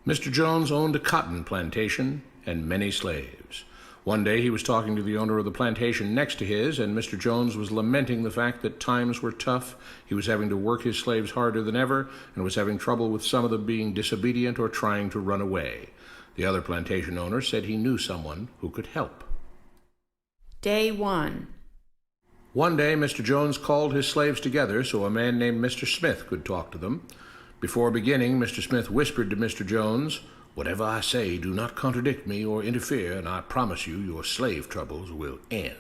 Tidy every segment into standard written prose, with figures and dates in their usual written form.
Mr. Jones owned a cotton plantation and many slaves. One day he was talking to the owner of the plantation next to his, and Mr. Jones was lamenting the fact that times were tough. He was having to work his slaves harder than ever, and was having trouble with some of them being disobedient or trying to run away. The other plantation owner said he knew someone who could help. Day 1. One day Mr. Jones called his slaves together so a man named Mr. Smith could talk to them. Before beginning, Mr. Smith whispered to Mr. Jones, "Whatever I say, do not contradict me or interfere, and I promise you your slave troubles will end."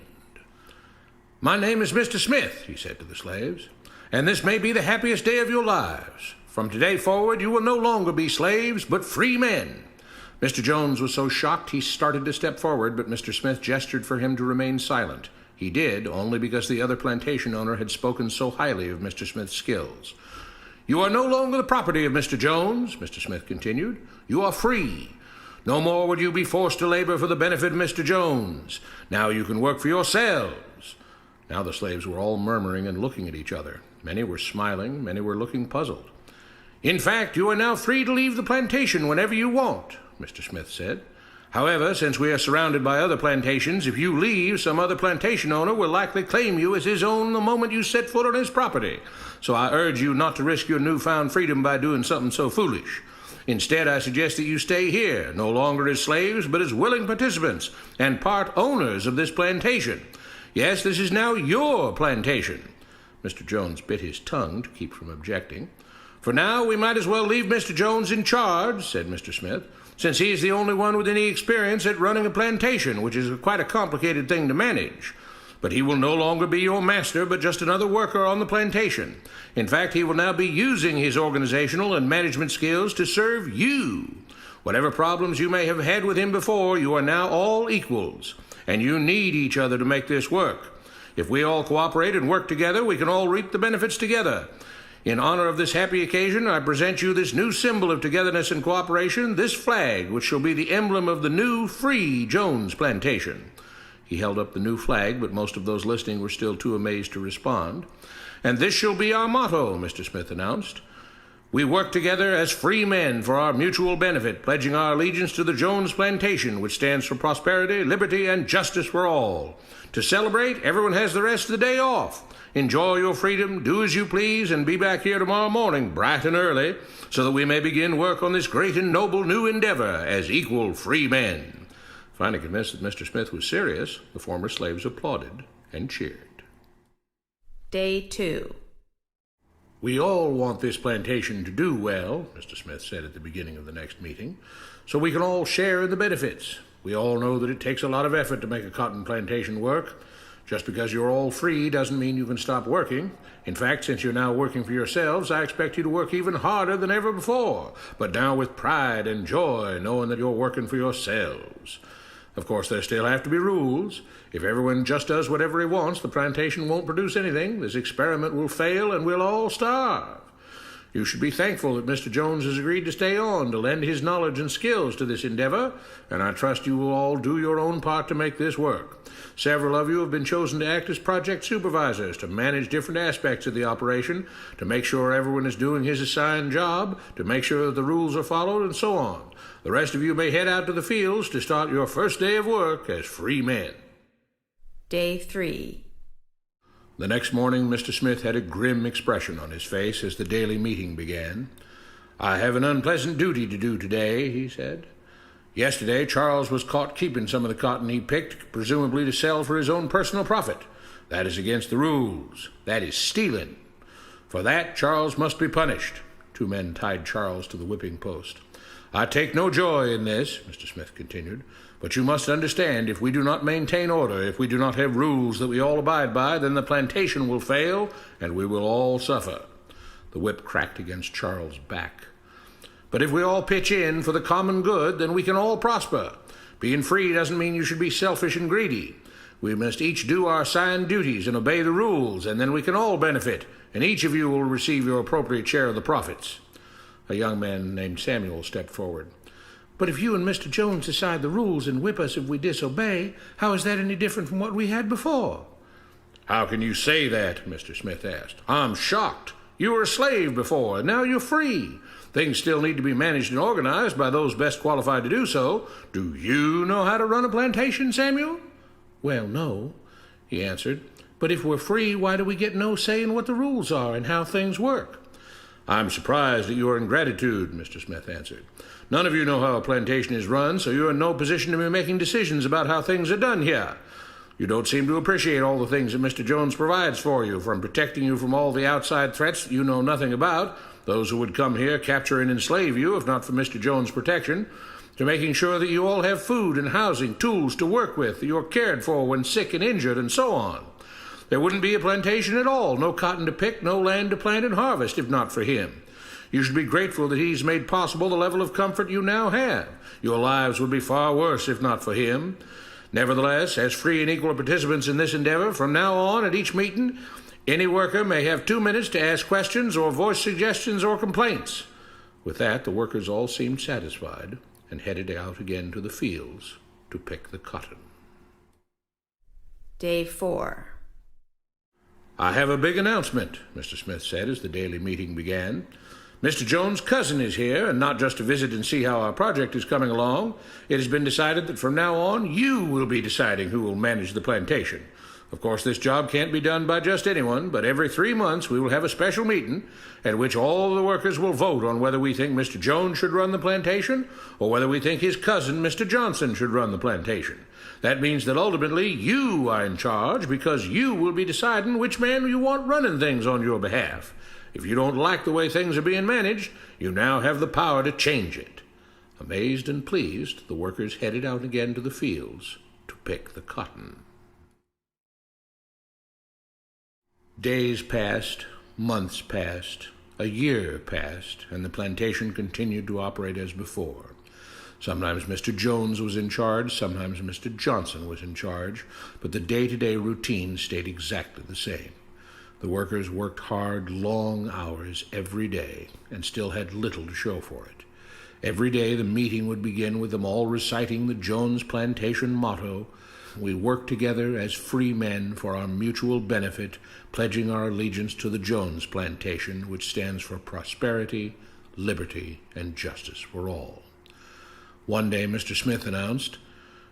"My name is Mr. Smith," he said to the slaves, "and this may be the happiest day of your lives. From today forward, you will no longer be slaves, but free men." Mr. Jones was so shocked he started to step forward, but Mr. Smith gestured for him to remain silent. He did, only because the other plantation owner had spoken so highly of Mr. Smith's skills. "You are no longer the property of Mr. Jones," Mr. Smith continued. "You are free. No more would you be forced to labor for the benefit of Mr. Jones. Now you can work for yourselves." Now the slaves were all murmuring and looking at each other. Many were smiling, many were looking puzzled. "In fact, you are now free to leave the plantation whenever you want," Mr. Smith said. "However, since we are surrounded by other plantations, if you leave, some other plantation owner will likely claim you as his own the moment you set foot on his property. So I urge you not to risk your newfound freedom by doing something so foolish. Instead, I suggest that you stay here, no longer as slaves, but as willing participants and part owners of this plantation. Yes, this is now your plantation." Mr. Jones bit his tongue to keep from objecting. "For now, we might as well leave Mr. Jones in charge," said Mr. Smith, "since he is the only one with any experience at running a plantation, which is quite a complicated thing to manage. But he will no longer be your master, but just another worker on the plantation. In fact, he will now be using his organizational and management skills to serve you. Whatever problems you may have had with him before, you are now all equals, and you need each other to make this work. If we all cooperate and work together, we can all reap the benefits together. In honor of this happy occasion, I present you this new symbol of togetherness and cooperation, this flag, which shall be the emblem of the new, free Jones Plantation." He held up the new flag, but most of those listening were still too amazed to respond. "And this shall be our motto," Mr. Smith announced. "We work together as free men for our mutual benefit, pledging our allegiance to the Jones Plantation, which stands for prosperity, liberty, and justice for all. To celebrate, everyone has the rest of the day off. Enjoy your freedom, do as you please, and be back here tomorrow morning, bright and early, so that we may begin work on this great and noble new endeavor as equal free men." Finally convinced that Mr. Smith was serious, the former slaves applauded and cheered. Day 2. "We all want this plantation to do well," Mr. Smith said at the beginning of the next meeting, "so we can all share in the benefits. We all know that it takes a lot of effort to make a cotton plantation work. Just because you're all free doesn't mean you can stop working. In fact, since you're now working for yourselves, I expect you to work even harder than ever before, but now with pride and joy, knowing that you're working for yourselves. Of course, there still have to be rules. If everyone just does whatever he wants, the plantation won't produce anything. This experiment will fail, and we'll all starve. You should be thankful that Mr. Jones has agreed to stay on to lend his knowledge and skills to this endeavor, and I trust you will all do your own part to make this work. Several of you have been chosen to act as project supervisors to manage different aspects of the operation, to make sure everyone is doing his assigned job, to make sure that the rules are followed, and so on. The rest of you may head out to the fields to start your first day of work as free men." Day 3. The next morning, Mr. Smith had a grim expression on his face as the daily meeting began. "I have an unpleasant duty to do today," he said. "Yesterday, Charles was caught keeping some of the cotton he picked, presumably to sell for his own personal profit. That is against the rules. That is stealing. For that, Charles must be punished." Two men tied Charles to the whipping post. "I take no joy in this," Mr. Smith continued, "but you must understand, if we do not maintain order, if we do not have rules that we all abide by, then the plantation will fail, and we will all suffer." The whip cracked against Charles' back. "But if we all pitch in for the common good, then we can all prosper. Being free doesn't mean you should be selfish and greedy. We must each do our assigned duties and obey the rules, and then we can all benefit, and each of you will receive your appropriate share of the profits." A young man named Samuel stepped forward. "But if you and Mr. Jones decide the rules and whip us if we disobey, how is that any different from what we had before?" "How can you say that?" Mr. Smith asked. "I'm shocked. You were a slave before, and now you're free. Things still need to be managed and organized by those best qualified to do so. Do you know how to run a plantation, Samuel?" "Well, no," he answered. "But if we're free, why do we get no say in what the rules are and how things work?" "I'm surprised at your ingratitude," Mr. Smith answered. "None of you know how a plantation is run, so you're in no position to be making decisions about how things are done here. You don't seem to appreciate all the things that Mr. Jones provides for you, from protecting you from all the outside threats that you know nothing about, those who would come here, capture and enslave you if not for Mr. Jones' protection, to making sure that you all have food and housing, tools to work with, that you're cared for when sick and injured, and so on. There wouldn't be a plantation at all, no cotton to pick, no land to plant and harvest, if not for him. You should be grateful that he's made possible the level of comfort you now have. Your lives would be far worse if not for him. Nevertheless, as free and equal participants in this endeavor, from now on at each meeting, any worker may have 2 minutes to ask questions or voice suggestions or complaints." With that, the workers all seemed satisfied and headed out again to the fields to pick the cotton. Day 4. "I have a big announcement," Mr. Smith said as the daily meeting began. "Mr. Jones' cousin is here, and not just to visit and see how our project is coming along. It has been decided that from now on, you will be deciding who will manage the plantation. Of course, this job can't be done by just anyone, but every 3 months we will have a special meeting at which all the workers will vote on whether we think Mr. Jones should run the plantation or whether we think his cousin, Mr. Johnson, should run the plantation. That means that ultimately you are in charge because you will be deciding which man you want running things on your behalf. If you don't like the way things are being managed, you now have the power to change it." Amazed and pleased, the workers headed out again to the fields to pick the cotton. Days passed, months passed, a year passed, and the plantation continued to operate as before. Sometimes Mr. Jones was in charge, sometimes Mr. Johnson was in charge, but the day-to-day routine stayed exactly the same. The workers worked hard, long hours every day, and still had little to show for it. Every day the meeting would begin with them all reciting the Jones Plantation motto, "We work together as free men for our mutual benefit, pledging our allegiance to the Jones Plantation, which stands for prosperity, liberty, and justice for all." One day Mr. Smith announced,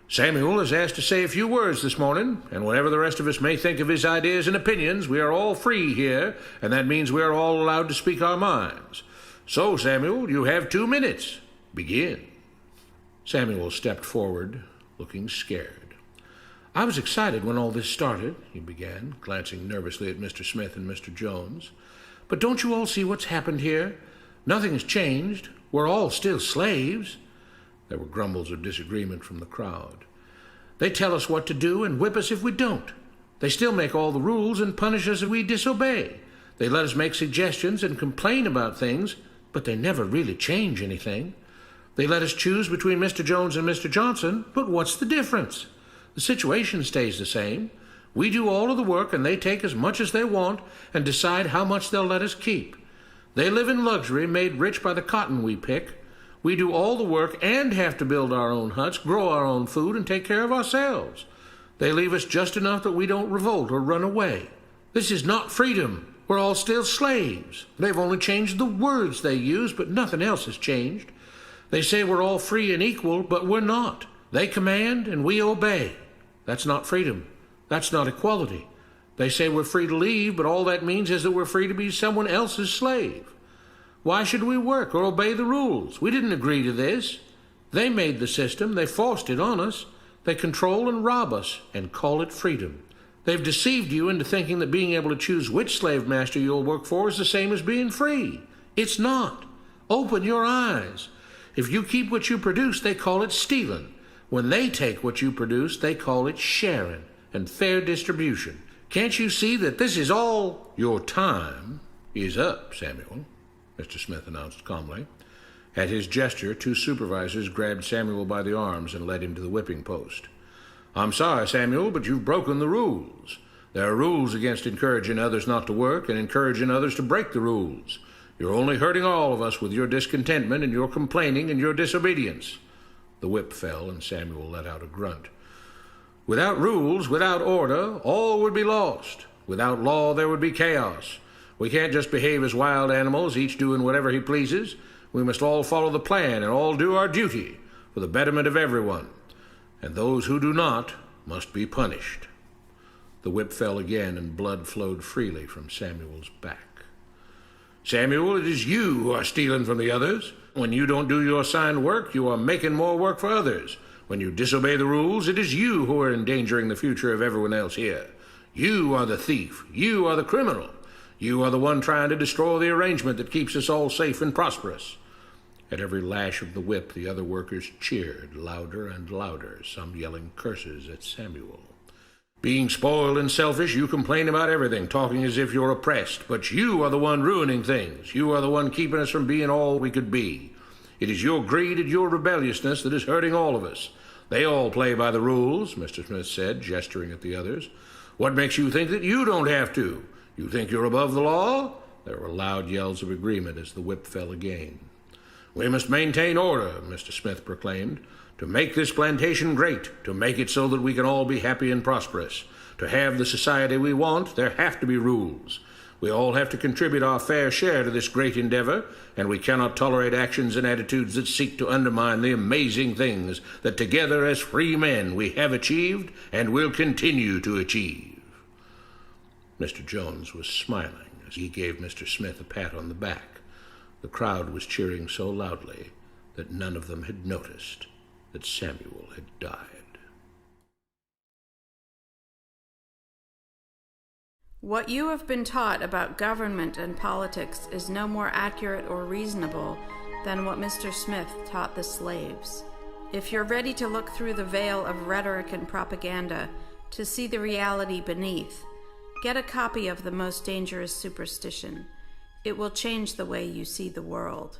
"Samuel is asked to say a few words this morning, and whatever the rest of us may think of his ideas and opinions, we are all free here, and that means we are all allowed to speak our minds. So, Samuel, you have 2 minutes. Begin." Samuel stepped forward, looking scared. "I was excited when all this started," he began, glancing nervously at Mr. Smith and Mr. Jones. "But don't you all see what's happened here? Nothing has changed. We're all still slaves." There were grumbles of disagreement from the crowd. "They tell us what to do and whip us if we don't. They still make all the rules and punish us if we disobey. They let us make suggestions and complain about things, but they never really change anything. They let us choose between Mr. Jones and Mr. Johnson, but what's the difference? The situation stays the same. We do all of the work and they take as much as they want and decide how much they'll let us keep. They live in luxury, made rich by the cotton we pick. We do all the work and have to build our own huts, grow our own food, and take care of ourselves. They leave us just enough that we don't revolt or run away. This is not freedom. We're all still slaves. They've only changed the words they use, but nothing else has changed. They say we're all free and equal, but we're not. They command and we obey. That's not freedom. That's not equality. They say we're free to leave, but all that means is that we're free to be someone else's slave. Why should we work or obey the rules? We didn't agree to this. They made the system. They forced it on us. They control and rob us and call it freedom. They've deceived you into thinking that being able to choose which slave master you'll work for is the same as being free. It's not. Open your eyes. If you keep what you produce, they call it stealing. When they take what you produce, they call it sharing and fair distribution. Can't you see that this is all? Your time is up, Samuel, Mr. Smith announced calmly. At his gesture, 2 supervisors grabbed Samuel by the arms and led him to the whipping post. I'm sorry, Samuel, but you've broken the rules. There are rules against encouraging others not to work and encouraging others to break the rules. You're only hurting all of us with your discontentment and your complaining and your disobedience. The whip fell and Samuel let out a grunt. Without rules, without order, all would be lost. Without law, there would be chaos. We can't just behave as wild animals, each doing whatever he pleases. We must all follow the plan and all do our duty for the betterment of everyone. And those who do not must be punished. The whip fell again, and blood flowed freely from Samuel's back. Samuel, it is you who are stealing from the others. When you don't do your assigned work, you are making more work for others. When you disobey the rules, it is you who are endangering the future of everyone else here. You are the thief. You are the criminal. You are the one trying to destroy the arrangement that keeps us all safe and prosperous. At every lash of the whip, the other workers cheered louder and louder, some yelling curses at Samuel. Being spoiled and selfish, you complain about everything, talking as if you're oppressed. But you are the one ruining things. You are the one keeping us from being all we could be. It is your greed and your rebelliousness that is hurting all of us. They all play by the rules, Mr. Smith said, gesturing at the others. What makes you think that you don't have to? You think you're above the law? There were loud yells of agreement as the whip fell again. We must maintain order, Mr. Smith proclaimed, to make this plantation great, to make it so that we can all be happy and prosperous. To have the society we want, there have to be rules. We all have to contribute our fair share to this great endeavor, and we cannot tolerate actions and attitudes that seek to undermine the amazing things that together as free men we have achieved and will continue to achieve. Mr. Jones was smiling as he gave Mr. Smith a pat on the back. The crowd was cheering so loudly that none of them had noticed that Samuel had died. What you have been taught about government and politics is no more accurate or reasonable than what Mr. Smith taught the slaves. If you're ready to look through the veil of rhetoric and propaganda to see the reality beneath, get a copy of The Most Dangerous Superstition. It will change the way you see the world.